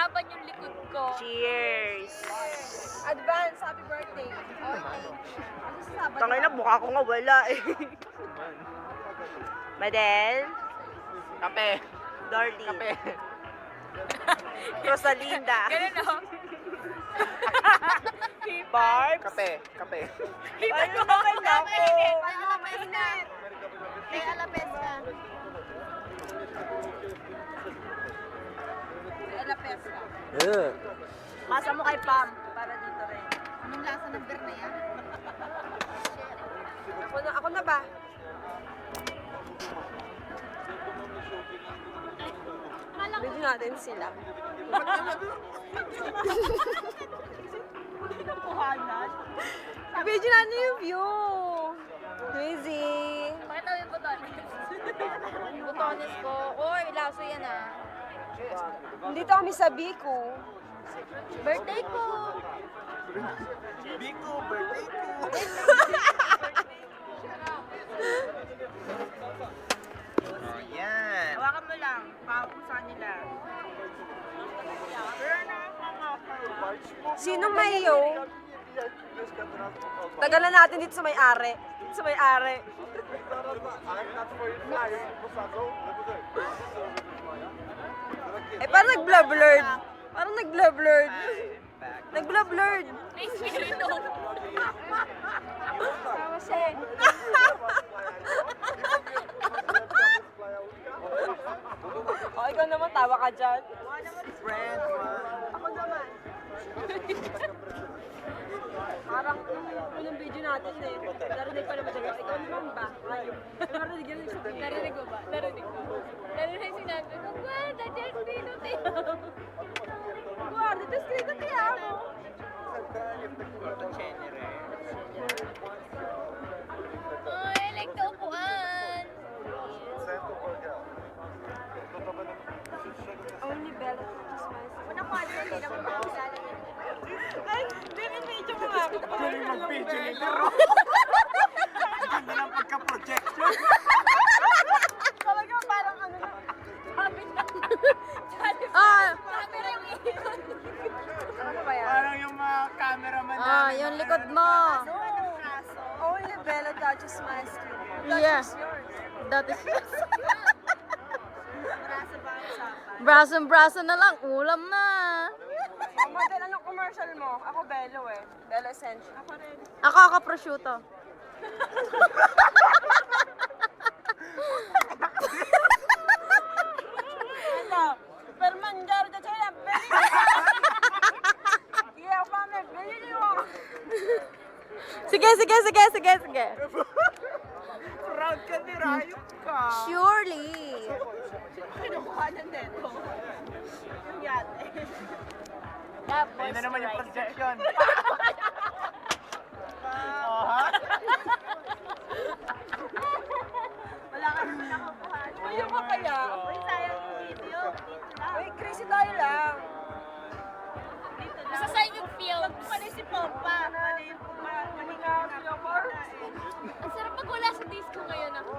mahirapan yung likod ko. Cheers! Advance, happy birthday. Tangay na, mukha ko nga wala eh. Madel? Kape. Dorly? Kape. Rosalinda? Ganun o. Barbs? Kape. Kape. Ano naman ako? May alapes ka. May alapes ka. Masa mo kay Pam para dito rin. Anong lasa ng beer na yan? Ako na ba? Medyo natin sila. Medyo natin yung view. Crazy. Pakita mo yung butones. Butones ko. Oy, laso yan ah. Dito kami sa Biko. Birthday ko. Biko, birthday ko. Oh, yan. Hawakan mo lang. Pausa nila. Sino mayo? Tagalan natin dito sa may-ari. Dito sa may-ari. Eh, parang nag-blurred. Parang nag-blurred. Nag-blurred. May spirito. O, ikaw naman, tawa ka dyan. Friend. Ako naman. Parang yung video natin eh. Narinig pa naman siya. Ikaw naman ba? Ayun. Narinig yan yung sabihin. Narinig ko ba? Narinig ko. Narinig sinabi ko, well, nandiyan spirito tayo. Guarda, ito escrito te amo. Ay, I like the upuan. Only Bella touches my skin. Unang kwadro, hindi naman makakilala niya. Ay, din-video mo nga. Galing mag-video ni Lero. Ganda ng pagka-projection. Talaga parang ano na. Sabi na. Ah! Camera yung ikot. Ano ba yan? Parang yung mga cameraman namin. Ah, yung likod mo. Only Bella touches my skin. Yeah. Touches yours. That is Braso ba ang usapan? braso na lang. Ulam na. Model, anong commercial mo? Ako Bello eh. Bello Essential. Ako rin. Ako prosciutto. Ito. Per mangiare da cena bellissimo. Io ho fame bellissimo. Sige. Proud ka ni Rayo ka. Surely. Kinukuhanan nito. Yung yate. Ayun na naman yung projection. Oh, ha? Wala ka naman nakakuhan. Ayaw ka kaya? Uy, sayang yung video. Uy, crazy tayo lang. Sa side yung films. Mali si Pompa. Mali yung Mali nga siya, Mars. Ang sarap pag wala sa disco ngayon ako.